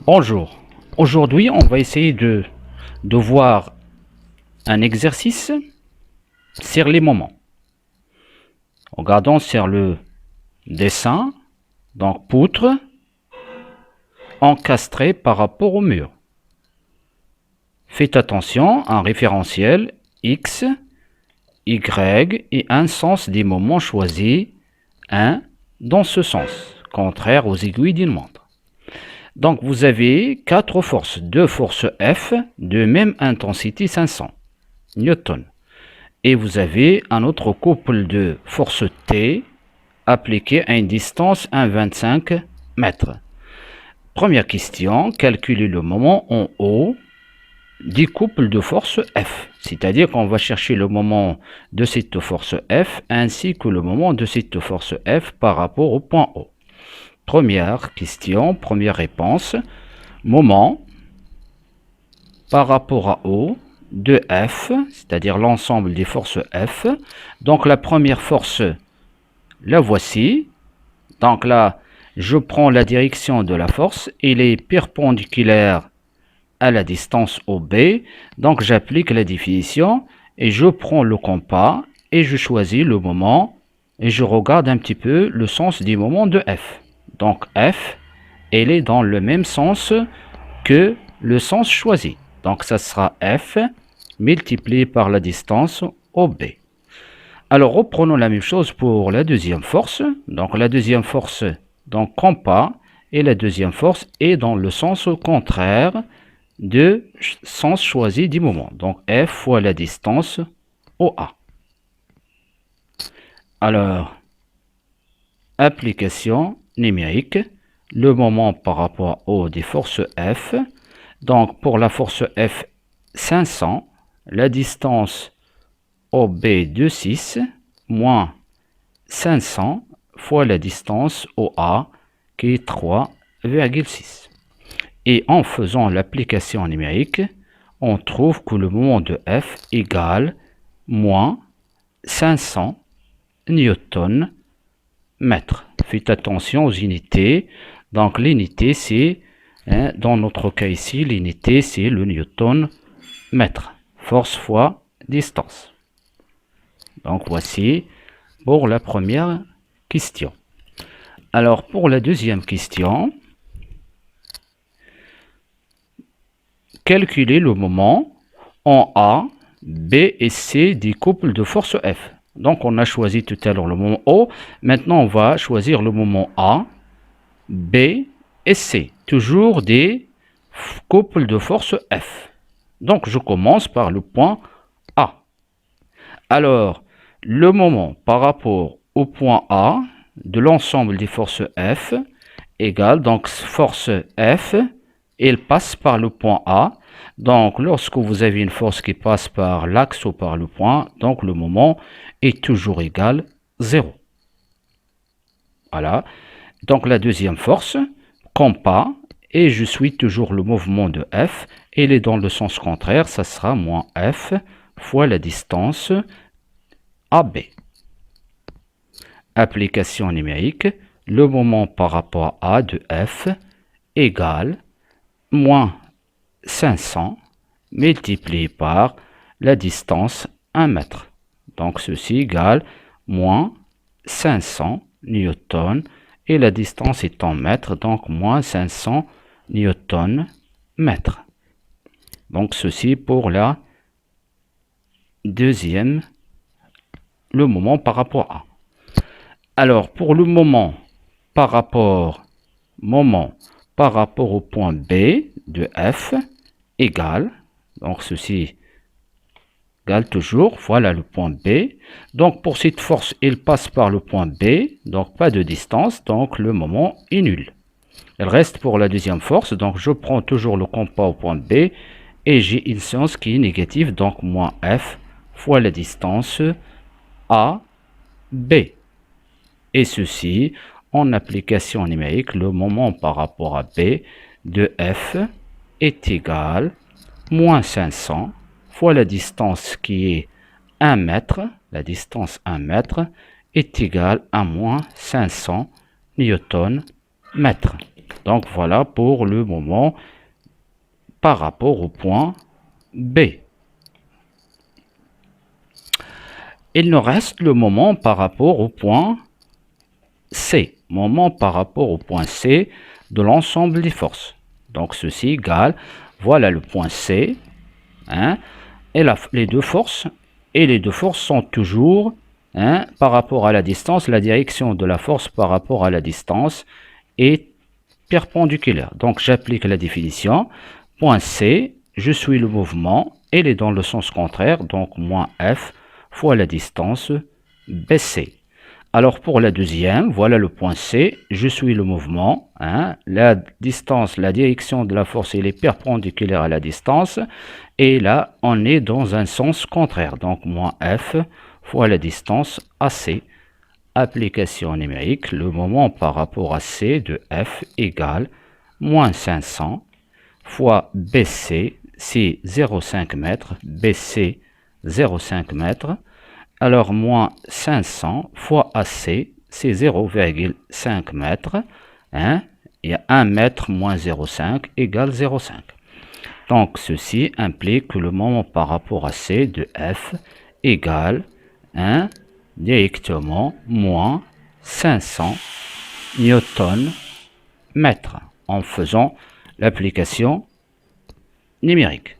Bonjour. Aujourd'hui, on va essayer de voir un exercice sur les moments. Regardons sur le dessin, donc poutre encastrée par rapport au mur. Faites attention à un référentiel X, Y et un sens des moments choisis, un dans ce sens, contraire aux aiguilles d'une montre. Donc vous avez quatre forces, deux forces F de même intensité 500 newtons. Et vous avez un autre couple de forces T appliquées à une distance 1,25 mètres. Première question, calculez le moment en haut du couple de forces F. C'est-à-dire qu'on va chercher le moment de cette force F ainsi que le moment de cette force F par rapport au point O. Première question, première réponse. Moment par rapport à O de F, c'est-à-dire l'ensemble des forces F. Donc la première force, la voici. Donc là, je prends la direction de la force. Elle est perpendiculaire à la distance OB. Donc j'applique la définition et je prends le compas et je choisis le moment et je regarde un petit peu le sens du moment de F. Donc F, elle est dans le même sens que le sens choisi. Donc ça sera F multiplié par la distance OB. Alors reprenons la même chose pour la deuxième force. Donc la deuxième force, donc compas, et la deuxième force est dans le sens contraire de sens choisi du moment. Donc F fois la distance OA. Alors, application numérique, le moment par rapport au des forces F. Donc pour la force F 500, la distance OB de 6 moins 500 fois la distance OA qui est 3,6. Et en faisant l'application numérique, on trouve que le moment de F égale moins 500 newtons mètre. Faites attention aux unités. Donc l'unité c'est, dans notre cas ici, l'unité c'est le newton mètre. Force fois distance. Donc voici pour la première question. Alors pour la deuxième question, calculez le moment en A, B et C des couples de force F. Donc on a choisi tout à l'heure le moment O. Maintenant on va choisir le moment A, B et C. Toujours des couples de force F. Donc je commence par le point A. Alors le moment par rapport au point A de l'ensemble des forces F égale, donc force F, elle passe par le point A. Donc lorsque vous avez une force qui passe par l'axe ou par le point, donc le moment est toujours égal 0. Voilà. Donc la deuxième force, compas, et je suis toujours le mouvement de F, elle est dans le sens contraire, ça sera moins F fois la distance AB. Application numérique, le moment par rapport à de F égale moins 500 multiplié par la distance 1 mètre. Donc ceci égale moins 500 newtons et la distance est en mètres, donc moins 500 newtons mètre. Donc ceci pour la deuxième, le moment par rapport à. Alors pour le moment par rapport au point B de F égale, donc ceci égale toujours, voilà le point B. Donc pour cette force, il passe par le point B, donc pas de distance, donc le moment est nul. Il reste pour la deuxième force, donc je prends toujours le compas au point B et j'ai une séance qui est négative, donc moins F fois la distance AB. Et ceci, en application numérique, le moment par rapport à B de F est égal moins 500 fois la distance qui est 1 mètre, la distance 1 mètre est égale à moins 500 newtons mètre. Donc voilà pour le moment par rapport au point B. Il nous reste le moment par rapport au point C. Moment par rapport au point C de l'ensemble des forces. Donc ceci égale, voilà le point C, hein, et les deux forces. Et les deux forces sont toujours, hein, par rapport à la distance, la direction de la force par rapport à la distance est perpendiculaire. Donc j'applique la définition. Point C, je suis le mouvement, il est dans le sens contraire, donc moins F fois la distance BC. Alors pour la deuxième, voilà le point C, je suis le mouvement, hein, la distance, la direction de la force, elle est perpendiculaire à la distance, et là on est dans un sens contraire, donc moins F fois la distance AC. Application numérique, le moment par rapport à C de F égale moins 500 fois BC, c'est 0,5 m, BC 0,5 m, alors moins 500 fois AC, c'est 0,5 m, hein, et 1 mètre moins 0,5 égale 0,5. Donc ceci implique que le moment par rapport à C de F égale, hein, directement moins 500 newton mètre en faisant l'application numérique.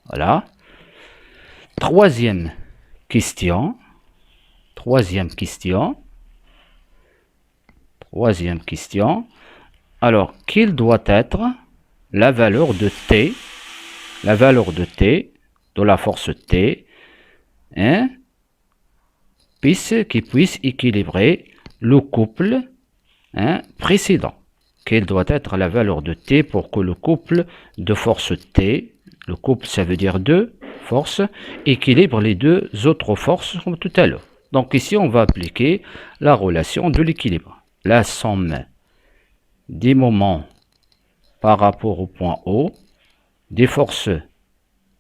Voilà. Troisième question. Alors, quelle doit être la valeur de T, de la force T, hein, qui puisse équilibrer le couple, hein, précédent. Quelle doit être la valeur de T pour que le couple de force T, le couple ça veut dire deux forces, équilibre les deux autres forces comme tout à l'heure. Donc ici on va appliquer la relation de l'équilibre. La somme des moments par rapport au point O, des forces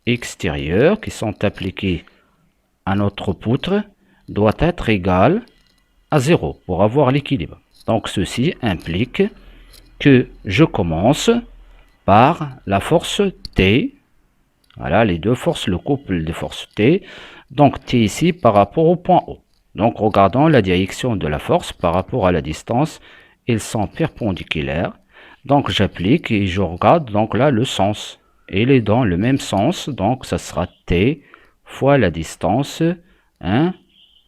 extérieures qui sont appliquées à notre poutre, doit être égale à 0 pour avoir l'équilibre. Donc ceci implique que je commence par la force T. Voilà les deux forces, le couple de forces T. Donc T ici par rapport au point O. Donc regardons la direction de la force par rapport à la distance. Ils sont perpendiculaires. Donc j'applique et je regarde donc là le sens. Il est dans le même sens. Donc ça sera T fois la distance, hein,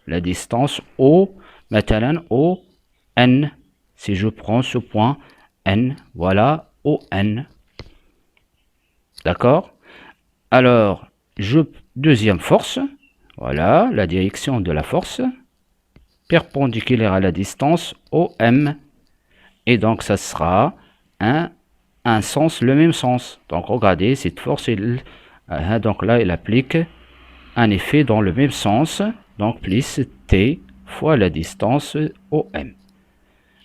la distance O. Maintenant O, N. Si je prends ce point N, voilà ON. D'accord? Alors, deuxième force, voilà la direction de la force, perpendiculaire à la distance OM. Et donc, ça sera un sens, le même sens. Donc, regardez, cette force, donc là, elle applique un effet dans le même sens. Donc, plus T fois la distance OM.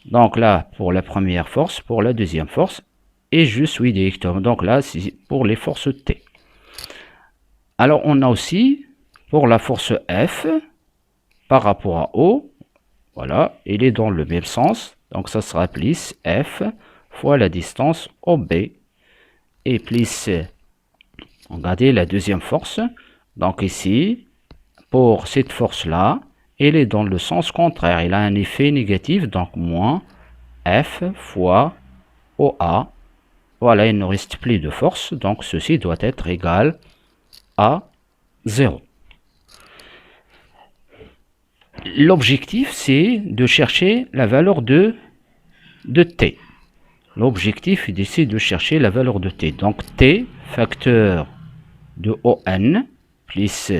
Donc là, pour la première force, pour la deuxième force, et je suis directement. Donc là, c'est pour les forces T. Alors, on a aussi, pour la force F, par rapport à O, voilà, il est dans le même sens. Donc, ça sera plus F fois la distance OB. Et plus, regardez la deuxième force. Donc ici, pour cette force-là, elle est dans le sens contraire. Il a un effet négatif, donc moins F fois OA. Voilà, il ne reste plus de force, donc ceci doit être égal à 0. L'objectif, c'est de chercher la valeur de T. L'objectif est d'essayer de chercher la valeur de T. Donc T, facteur de ON, plus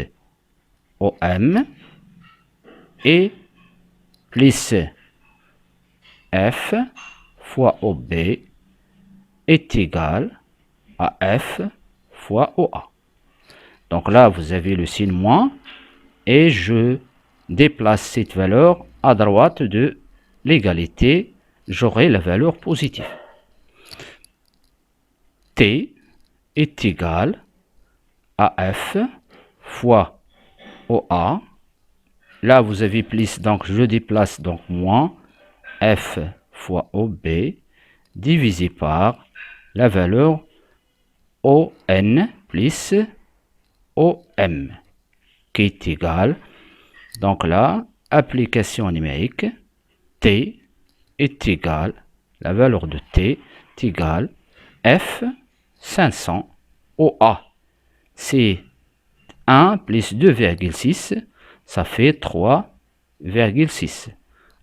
OM, et plus F fois OB est égal à F fois OA. Donc là, vous avez le signe moins, et je déplace cette valeur à droite de l'égalité, j'aurai la valeur positive. T est égal à F fois OA. Là, vous avez plus, donc je déplace donc moins F fois OB divisé par la valeur ON plus OM qui est égal. Donc là, application numérique, T est égal, la valeur de T est égale F 500 OA. C'est 1 plus 2,6, ça fait 3,6.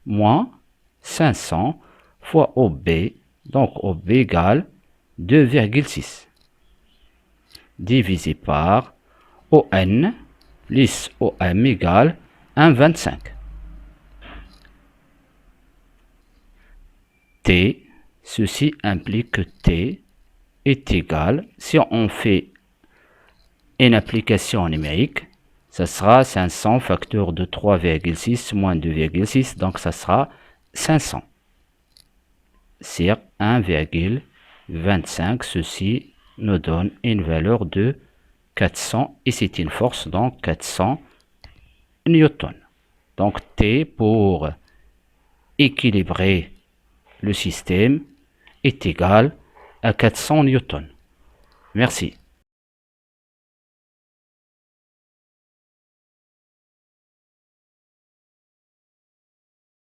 Moins 500 fois OB, donc OB égale 2,6. Divisé par ON plus OM égale 1,25. T, ceci implique que T est égal, si on fait une application numérique, ça sera 500 facteur de 3,6 moins 2,6, donc ça sera 500 sur 1,25. Ceci nous donne une valeur de 400 et c'est une force, donc 400 newtons. Donc T, pour équilibrer le système, est égal à 400 newtons. Merci.